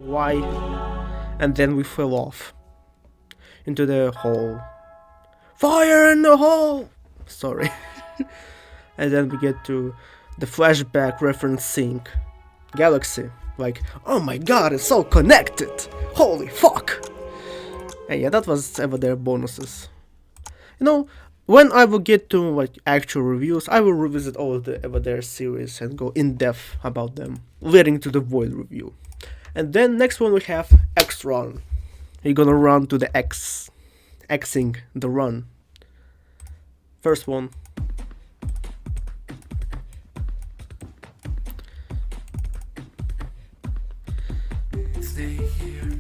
Why? And then we fell off into the hole. Fire in the hole! Sorry. And then we get to the flashback referencing Galaxy. Like, oh my god, it's all connected! Holy fuck! And yeah, that was ever their bonuses. You know, when I will get to like actual reviews, I will revisit all of the Everdare series and go in depth about them, leading to the Void review. And then next one we have X-Run. You're gonna run to the Xing the run. First one. Stay here,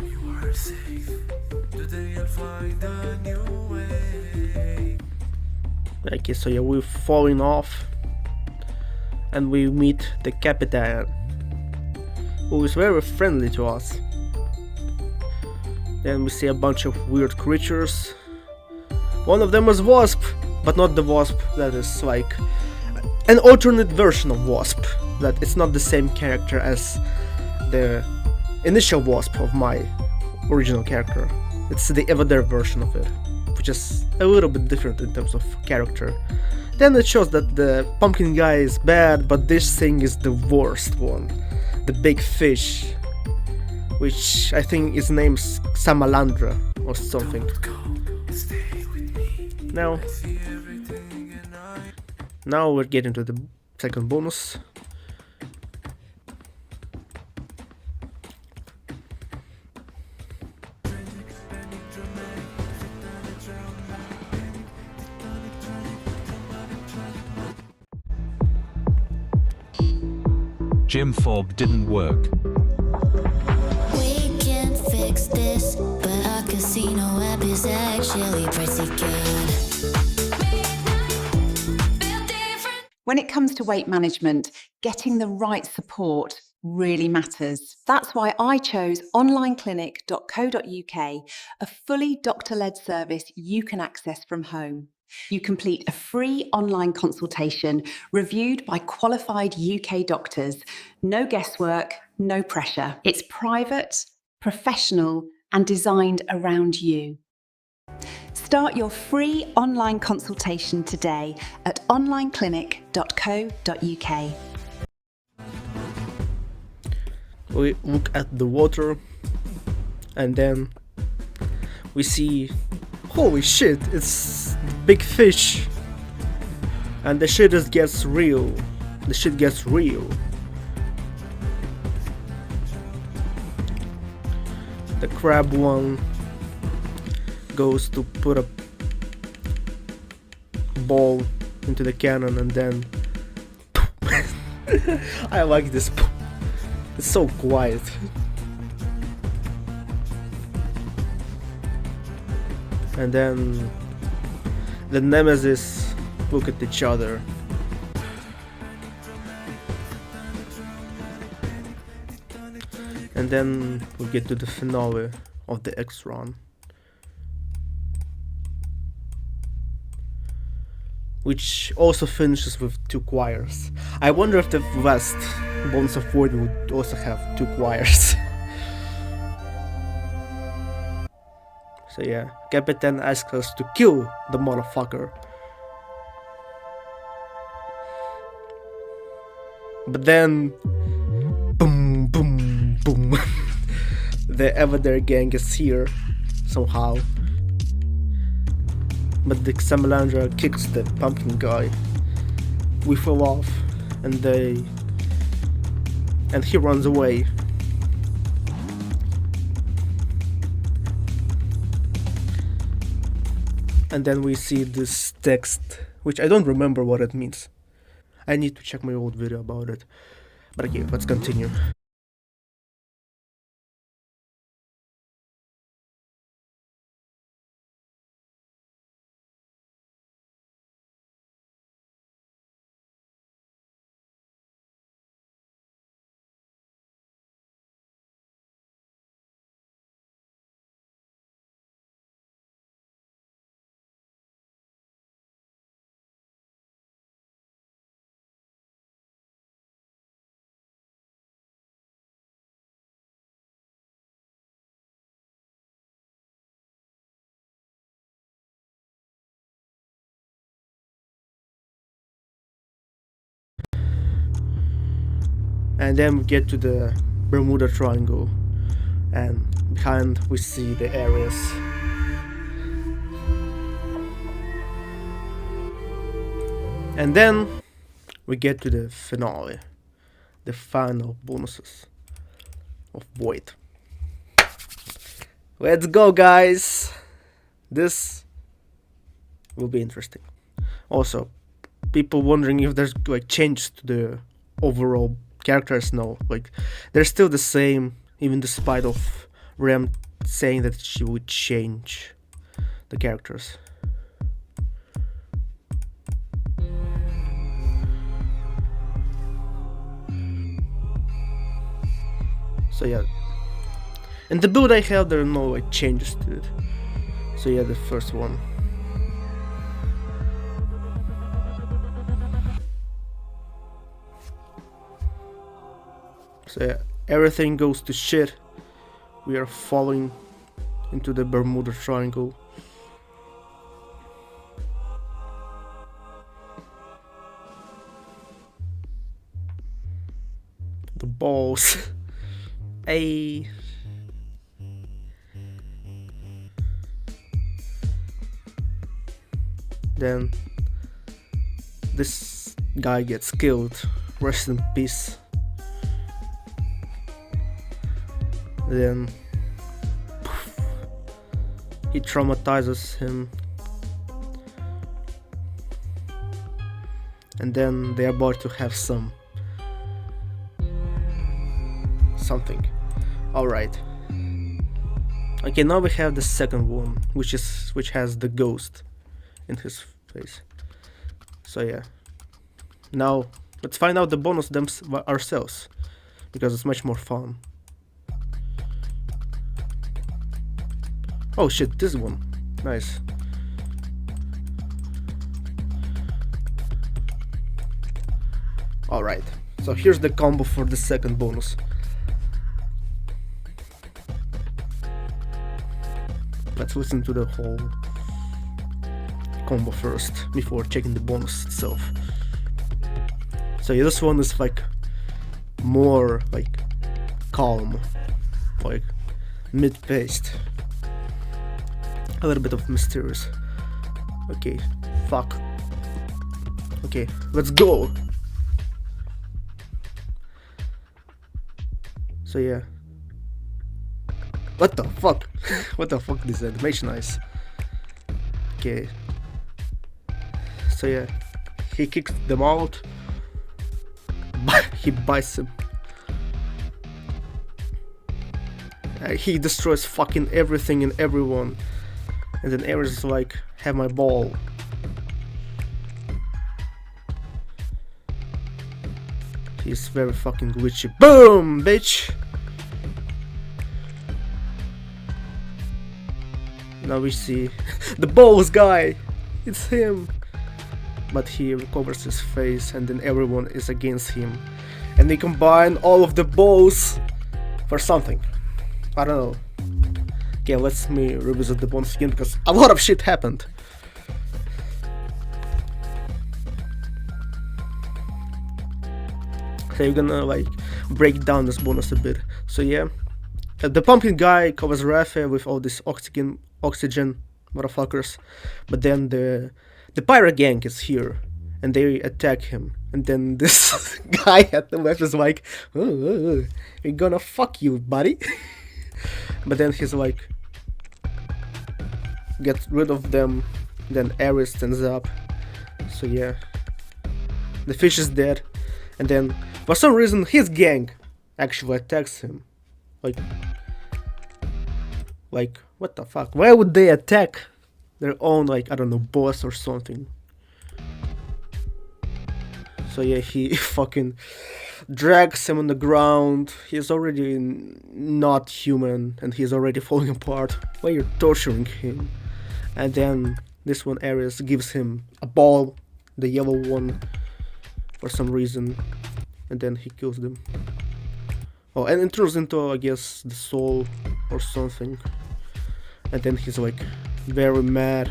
you are safe. Today I'll find a new way. Okay, so yeah, we're falling off. And we meet the Capitan, who is very friendly to us. Then we see a bunch of weird creatures. One of them is Wasp, but not the Wasp that is like an alternate version of Wasp. That it's not the same character as the initial Wasp of my original character. It's the Everdare version of it, which is a little bit different in terms of character. Then it shows that the pumpkin guy is bad, but this thing is the worst one. The big fish, which I think is named Samalandra or something. Now we're getting to the second bonus. Jim Fob didn't work. We can fix this, but our casino app is actually pretty good. When it comes to weight management, getting the right support really matters. That's why I chose onlineclinic.co.uk, a fully doctor-led service you can access from home. You complete a free online consultation reviewed by qualified UK doctors. No guesswork, no pressure. It's private, professional, and designed around you. Start your free online consultation today at onlineclinic.co.uk. We look at the water, and then we see, holy shit, it's big fish, and the shit just gets real. The shit gets real. The crab one goes to put a ball into the cannon, and then I like this. It's so quiet. And then the Nemesis look at each other. And then we get to the finale of the X-Run, which also finishes with 2 choirs. I wonder if the last Bones of Void would also have 2 choirs. So yeah, Capitan asks us to kill the motherfucker. But then, boom, boom, boom. The Everdare gang is here, somehow. But the Samalandra kicks the pumpkin guy. We fall off, and he runs away. And then we see this text, which I don't remember what it means. I need to check my old video about it. But okay, let's continue. And then we get to the Bermuda Triangle, and behind we see the areas. And then we get to the finale, the final bonuses of Void. Let's go, guys! This will be interesting. Also, people wondering if there's like changes to the overall characters. No, like they're still the same, even despite of Rem saying that she would change the characters. So yeah, in the build I have, there are no like changes to it. So yeah, the first one. So yeah, everything goes to shit. We are falling into the Bermuda Triangle. The balls. Hey. Then this guy gets killed. Rest in peace. Then he traumatizes him. And then they're about to have something. Alright. Okay, now we have the second one, which has the ghost in his face. So yeah. Now let's find out the bonus ourselves, because it's much more fun. Oh shit, this one. Nice. Alright, so here's the combo for the second bonus. Let's listen to the whole combo first, before checking the bonus itself. So yeah, this one is like more like calm, like mid-paced. A little bit of mysterious. Okay, fuck. Okay, let's go! So yeah. What the fuck? What the fuck is animation nice? Okay. So yeah. He kicks them out. He bites him. He destroys fucking everything and everyone. And then Ares is like, have my ball. He's very fucking glitchy. Boom, bitch! Now we see the balls guy! It's him! But he recovers his face, and then everyone is against him. And they combine all of the balls for something. I don't know. Okay, let's me revisit the bonus again, because a lot of shit happened. So you're gonna like break down this bonus a bit. So yeah, the pumpkin guy covers Rafe with all this oxygen motherfuckers, but then the pirate gang is here and they attack him, and then this guy at the left is like, we're gonna fuck you, buddy. But then he's like, gets rid of them. Then Ares stands up. So yeah, the fish is dead, and then for some reason his gang actually attacks him. Like what the fuck? Why would they attack their own, like, I don't know, boss or something? So yeah, he fucking drags him on the ground. He's already not human and he's already falling apart. Why you're torturing him? And then this one, Ares, gives him a ball, the yellow one, for some reason, and then he kills them. Oh, and it turns into, I guess, the soul or something. And then he's like very mad,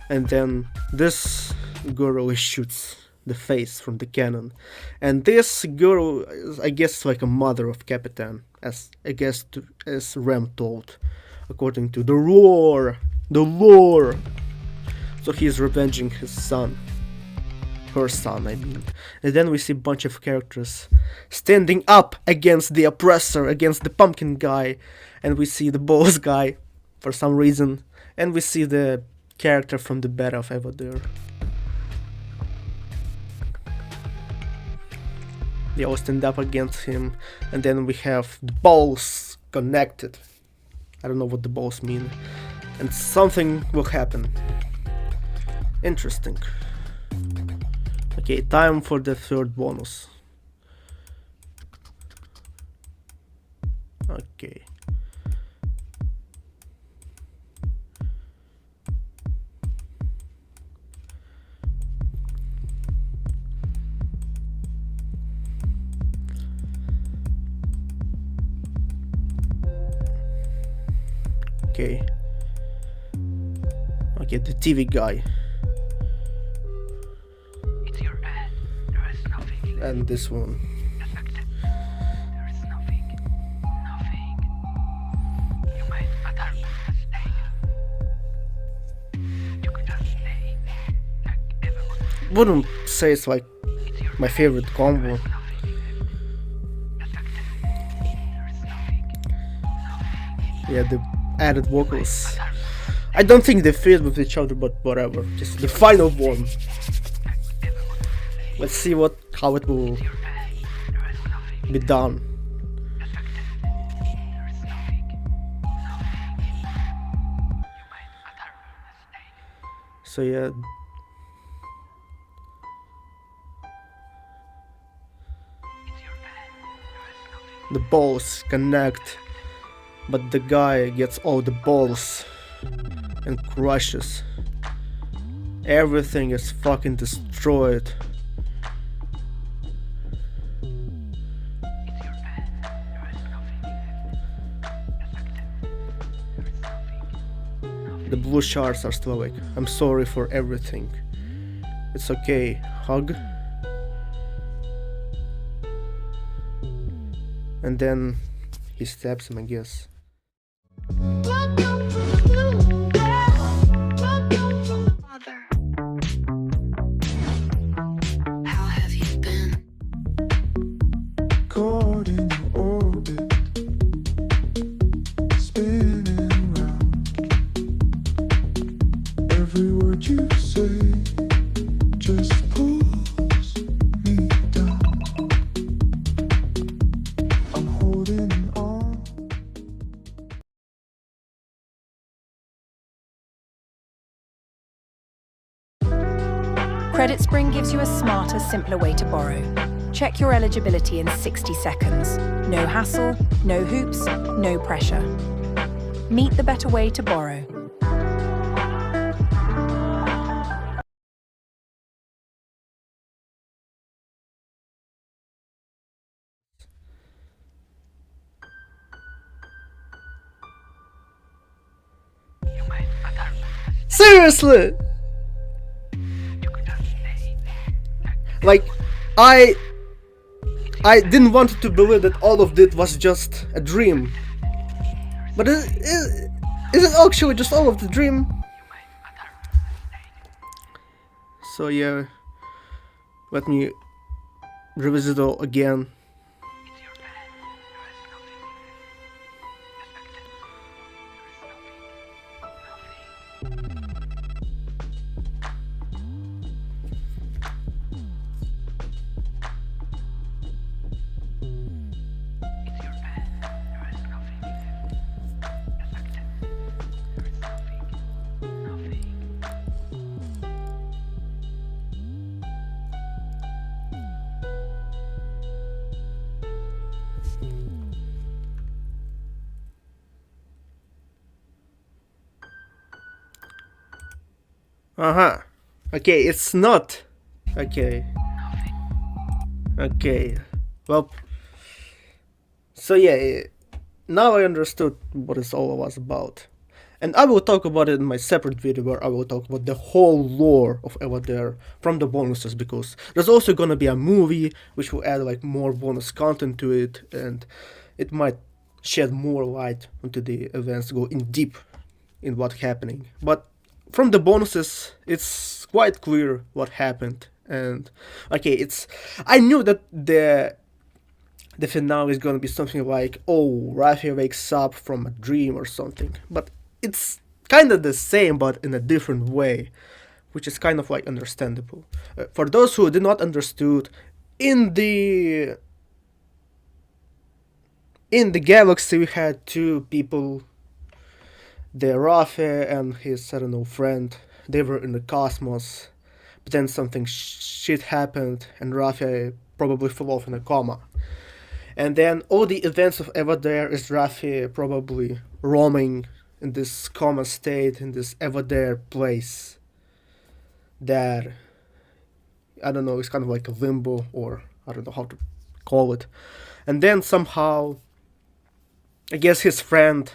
and then this girl shoots the face from the cannon. And this girl is, I guess, like a mother of Capitan, as as Rem told, according to the lore. The lore. So he's revenging his son. Her son, I mean. And then we see a bunch of characters standing up against the oppressor, against the pumpkin guy. And we see the boss guy, for some reason. And we see the character from the Battle of Evadir. They all stand up against him. And then we have the balls connected. I don't know what the balls mean. And something will happen. Interesting. Okay, time for the third bonus. Okay. Okay. Okay, the TV guy. It's your end. There is nothing. And this one. Affected. There is nothing. Nothing. You might utter a mistake. You could just stay like everyone. Wouldn't say it's like It's your my favorite combo. nothing. Affected. There is nothing. Nothing. Yeah, the added vocals. I don't think they fit with each other, but whatever. Just the final one. Let's see how it will be done. So yeah. The balls connect, but the guy gets all the balls and crushes. Everything is fucking destroyed. The blue shards are still awake. I'm sorry for everything. It's okay. Hug. And then he stabs him, I guess. Mother, how have you been? Caught in your orbit, spinning round. Every word you say just pulls me down. I'm holding on. Credit Spring gives you a smarter, simpler way to borrow. Check your eligibility in 60 seconds. No hassle, no hoops, no pressure. Meet the better way to borrow. Seriously! Like, I didn't want to believe that all of this was just a dream. But is it actually just all of the dream? So yeah, let me revisit it all again. Okay, it's not. Okay. Well. So yeah, now I understood what it's all was about. And I will talk about it in my separate video where I will talk about the whole lore of Everdare from the bonuses, because there's also gonna be a movie which will add like more bonus content to it, and it might shed more light onto the events, go in deep in what's happening. But from the bonuses, it's quite clear what happened. And okay, I knew that the finale is gonna be something like, oh, Rafi wakes up from a dream or something, but it's kind of the same but in a different way, which is kind of like understandable. For those who did not understood, in the galaxy we had two people, the Rafi and his, I don't know, friend. They were in the cosmos, but then something shit happened and Rafi probably fell off in a coma. And then all the events of Everdare is Rafi probably roaming in this coma state, in this Everdare place that, I don't know, it's kind of like a limbo, or I don't know how to call it. And then somehow, I guess his friend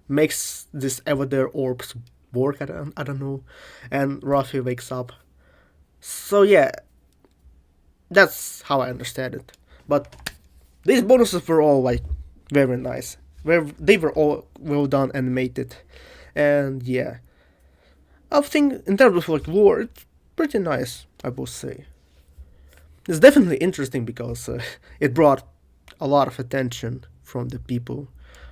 makes this Everdare orbs work, I don't know, and Rafi wakes up. So yeah, that's how I understand it. But these bonuses were all like very nice. They were all well done, animated, and yeah, I think in terms of like lore, it's pretty nice, I will say. It's definitely interesting because it brought a lot of attention from the people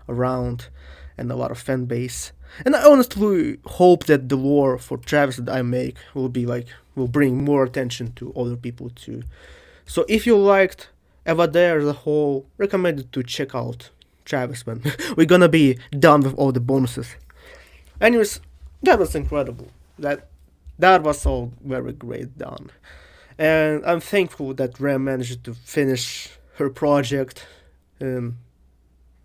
around and a lot of fan base. And I honestly hope that the lore for Travis that I make will bring more attention to other people too. So if you liked Everdare as a whole, recommended to check out Travis when we're gonna be done with all the bonuses. Anyways, that was incredible. That was all very great done. And I'm thankful that Rem managed to finish her project in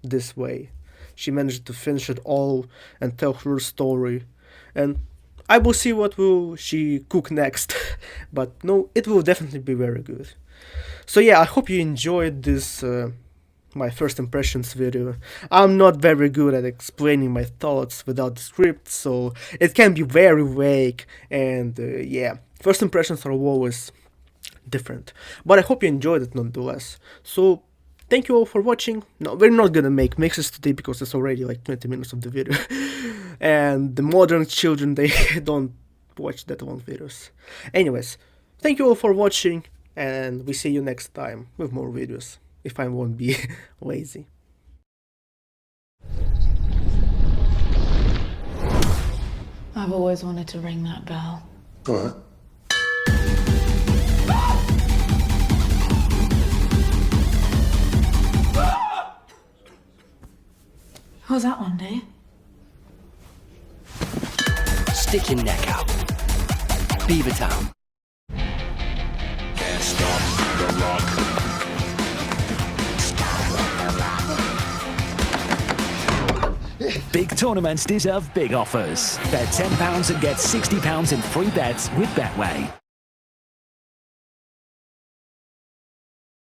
this way. She managed to finish it all and tell her story. And I will see what will she cook next. But no, it will definitely be very good. So yeah, I hope you enjoyed this my first impressions video. I'm not very good at explaining my thoughts without the script, so it can be very vague, and yeah, first impressions are always different. But I hope you enjoyed it nonetheless. So thank you all for watching. No, we're not gonna make mixes today because it's already like 20 minutes of the video. And the modern children, they don't watch that long videos. Anyways, thank you all for watching, and we see you next time with more videos, if I won't be lazy. I've always wanted to ring that bell. What? Who's that one, dear? Stick your neck out. Beavertown. Big tournaments deserve big offers. Bet £10 and get £60 in free bets with Betway.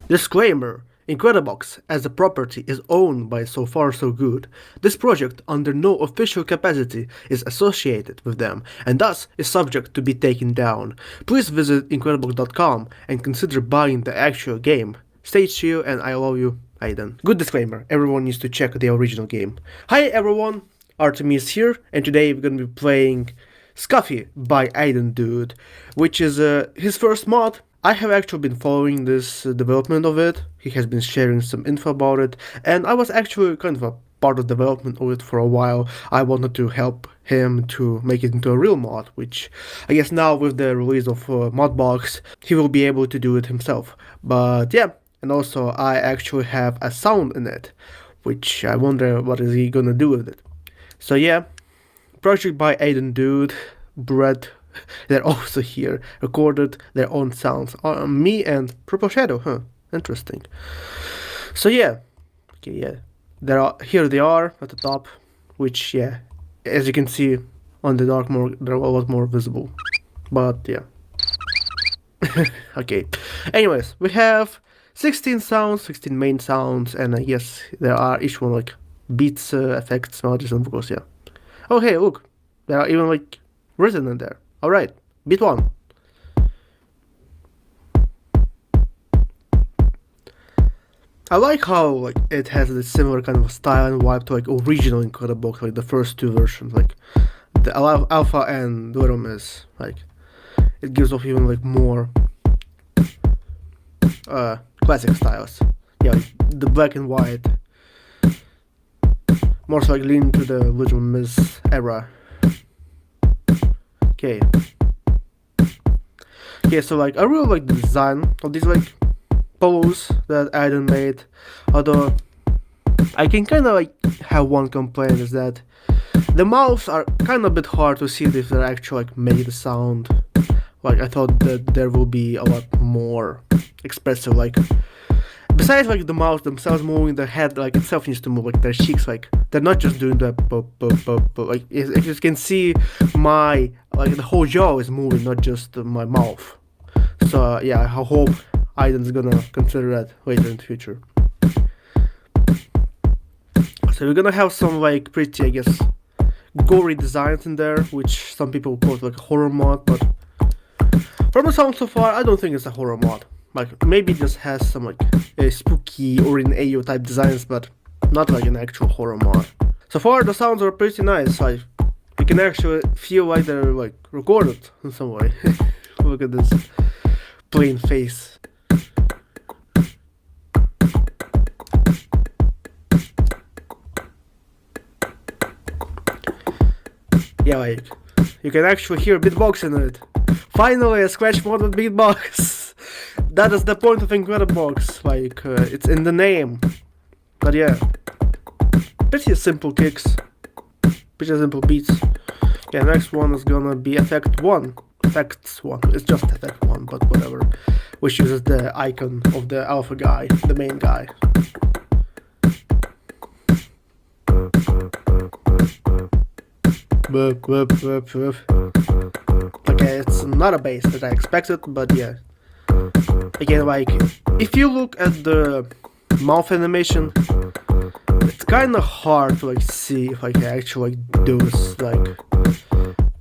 Disclaimer: Incredibox as a property is owned by So Far So Good. This project, under no official capacity, is associated with them, and thus is subject to be taken down. Please visit Incredibox.com and consider buying the actual game. Stay chill, and I love you, Aiden. Good disclaimer, everyone needs to check the original game. Hi everyone, Artemis here, and today we're gonna be playing Scuffy by Aiden Dude, which is his first mod. I have actually been following this development of it. He has been sharing some info about it, and I was actually kind of a part of development of it for a while. I wanted to help him to make it into a real mod, which I guess now with the release of Modbox, he will be able to do it himself. But yeah, and also I actually have a sound in it, which I wonder what is he gonna do with it. So yeah, project by Aiden Dude, Brett, they're also here, recorded their own sounds. Me and Purple Shadow, huh? Interesting. So yeah, okay, yeah. Here they are at the top, which yeah, as you can see on the dark mode, they're a lot more visible. But yeah. Okay. Anyways, we have 16 sounds, 16 main sounds, and yes, there are each one like beats, effects, melodies, and vocals, yeah. Oh hey, look, there are even like written in there. All right, beat 1. I like how like it has a similar kind of style and vibe to like original Incredibox, like the first 2 versions, like the Alpha and Little Miss. Like it gives off even like more classic styles. Yeah, like the black and white, more so like leaning to the Little Miss era. Okay, so like I really like the design of these like polos that Aiden made, although I can kind of like have one complaint, is that the mouths are kind of a bit hard to see if they're actually like made a sound. Like I thought that there will be a lot more expressive, like besides like the mouths themselves moving, their head like itself needs to move, like their cheeks, like they're not just doing the like if you can see my like the whole jaw is moving, not just my mouth. So yeah, I hope Aiden's gonna consider that later in the future. So we're gonna have some like pretty, I guess, gory designs in there, which some people call it like a horror mod, but from the sound so far, I don't think it's a horror mod. Like maybe it just has some like spooky or in AO type designs, but not like an actual horror mod. So far the sounds are pretty nice. Like you can actually feel like they're like recorded in some way. Look at this plain face. Yeah, like you can actually hear beatbox in it. Finally, a scratch mod with beatbox. That is the point of Incredibox. Like it's in the name. But yeah, pretty simple kicks, pretty simple beats. Yeah, next one is gonna be Effects 1. It's just Effect 1, but whatever. Which uses the icon of the alpha guy, the main guy. Okay, it's not a bass that I expected, but yeah. Again, like, if you look at the mouth animation, it's kind of hard to like see if I can actually like do this,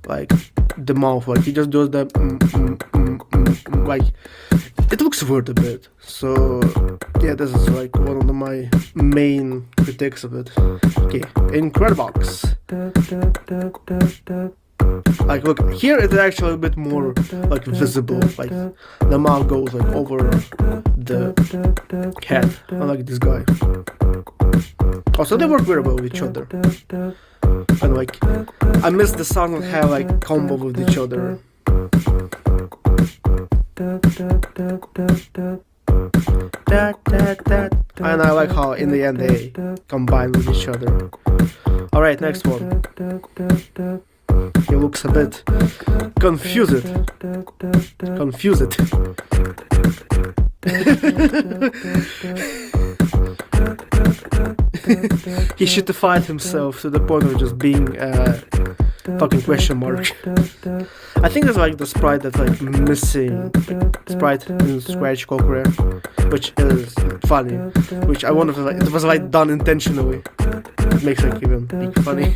like the mouth, like he just does the like it looks weird a bit. So yeah, this is like one of my main critiques of it. Okay, Incredibox. Like look, here it's actually a bit more like visible, like the mouth goes like over the head, unlike this guy. Also they work very well with each other. And like I miss the sound of how like combo with each other. And I like how in the end they combine with each other. Alright, next one. He looks a bit confused. He shitified himself to the point of just being a fucking question mark. I think it's like the sprite that's like missing, sprite in Scratch Kokore, which is funny, which I wonder if it was like done intentionally. It makes it even funny.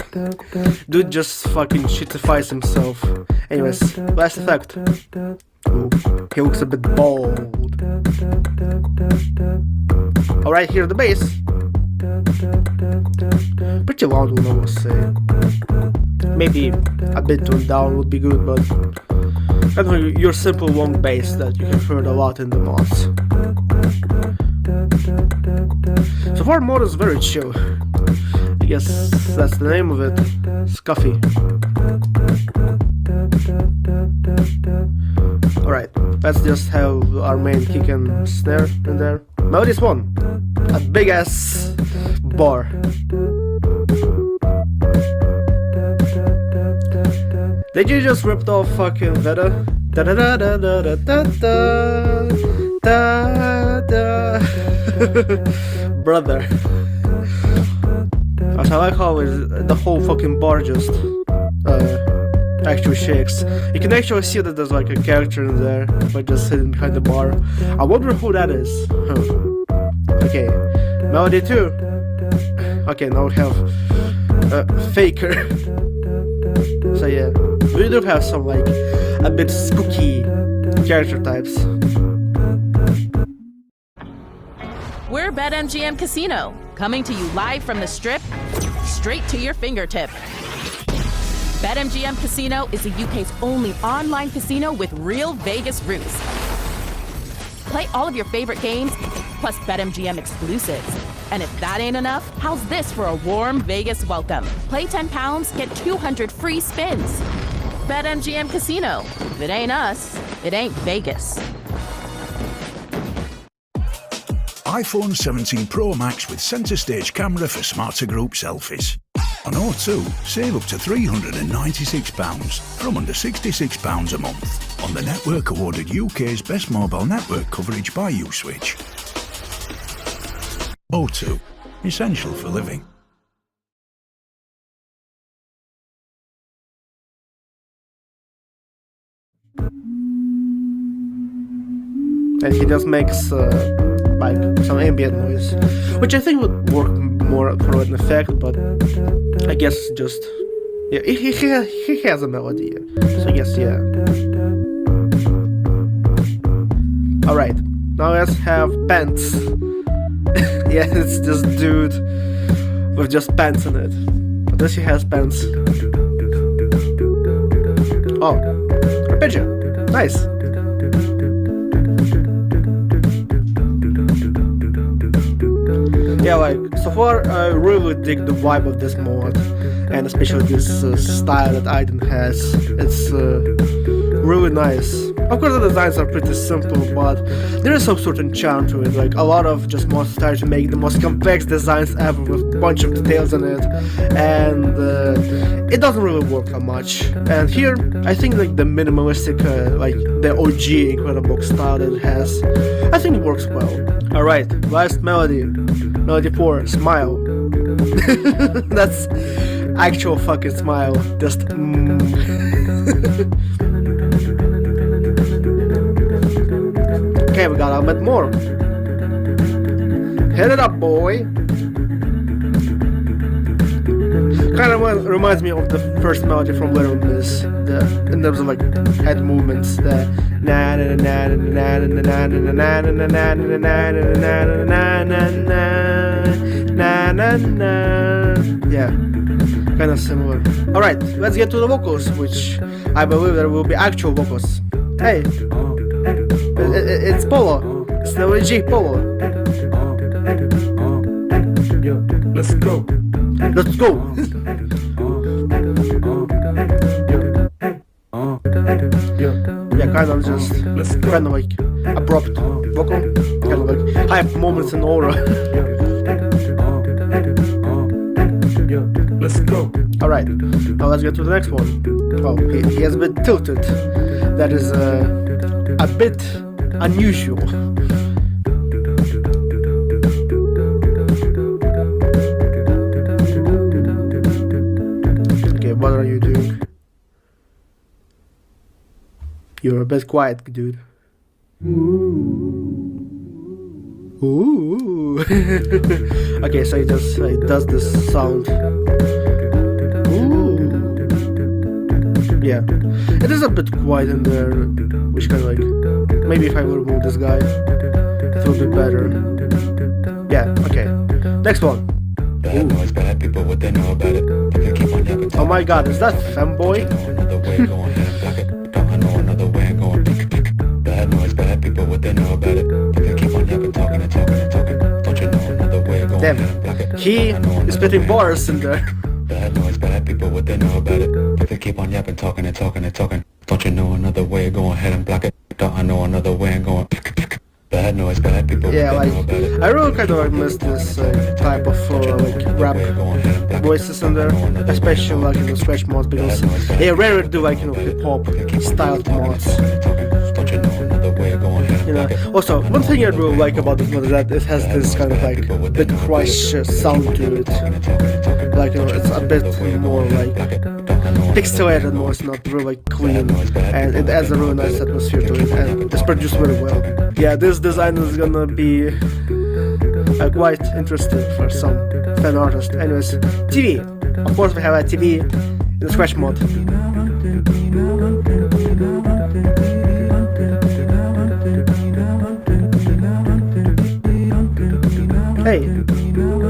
Dude just fucking shitifies himself. Anyways, last effect. Ooh, he looks a bit bold. Alright, here's the bass. Pretty loud one, I must say. Maybe a bit toned down would be good, but I don't know, your simple long bass that you have heard a lot in the mods. So far, mod is very chill. I guess that's the name of it. Scuffy. Alright, let's just have our main kick and snare in there. Melodies 1. A big ass bar. Did you just ripped off fucking Veda? Da da da da da da da da da. Brother. I like how the whole fucking bar just actually shakes. You can actually see that there's like a character in there by just sitting behind the bar. I wonder who that is. Okay, Melody 2. Okay, now we have Faker. So yeah, we do have some like a bit spooky character types. We're BetMGM Casino, coming to you live from the Strip, straight to your fingertip. BetMGM Casino is the UK's only online casino with real Vegas roots. Play all of your favorite games, plus BetMGM exclusives. And if that ain't enough, how's this for a warm Vegas welcome? Play £10, get 200 free spins. BetMGM Casino. If it ain't us, it ain't Vegas. iPhone 17 Pro Max with centre stage camera for smarter group selfies. On O2, save up to £396 from under £66 a month on the network awarded UK's best mobile network coverage by Uswitch. O2, essential for living. And he just makes like some ambient noise, which I think would work more for an effect, but I guess just yeah, he has a melody, so I guess yeah. All right, now let's have pants. Yeah, it's this dude with just pants in it. But does he has pants? Oh, arpeggio, nice. Yeah, like, so far I really dig the vibe of this mod, and especially this style that Aiden has. It's really nice. Of course the designs are pretty simple, but there is some certain charm to it. Like, a lot of just mods try to make the most complex designs ever with a bunch of details in it, and it doesn't really work that much. And here, I think like the minimalistic, like the OG Incredible style that it has, I think it works well. Alright, last melody. Melody 4, Smile. That's actual fucking smile. Just Okay, we got a bit more. Hit it up, boy. Kind of reminds me of the first melody from Little Miss. In terms of like head movements, the na na na na na na na na na na na na na. Yeah, kind of similar. All right, let's get to the vocals, which I believe there will be actual vocals. Hey, it's Polo. It's the OG Polo. Let's go. Let's go. Yeah, kind of just kind of like abrupt vocal, kind of like hype moments in aura. Let's go. All right, now let's get to the next one. Oh, he has a bit tilted. That is a bit unusual. Okay, what are you doing? You're a bit quiet, dude. Ooh. Okay, so he just does this sound. Ooh. Yeah, it is a bit quiet in there, which kind of like, maybe if I will remove this guy, it will be better. Yeah, okay. Next one. Oh my god, is that Femboy? Damn, he is spitting bars in there. Bad noise, bad people, what they know about it. If they keep on yapping, talking and talking and talking, don't you know another way? Go ahead and block it. Don't I know another way and going. Bad noise, bad people. Yeah, like, I really kind of like miss this type of like rap voices in there, especially like in the scratch mods, because they rarely do like, you know, hip hop styled mods. You know. Also, one thing I really like about this mod is that it has this kind of like bit crush sound to it. Like, you know, it's a bit more like pixelated more, it's not really clean, and it adds a really nice atmosphere to it, and it's produced very well. Yeah, this design is gonna be quite interesting for some fan artists. Anyways, TV. Of course we have a TV. in Scratch mode. Hey,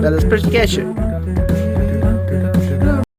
that is pretty catchy.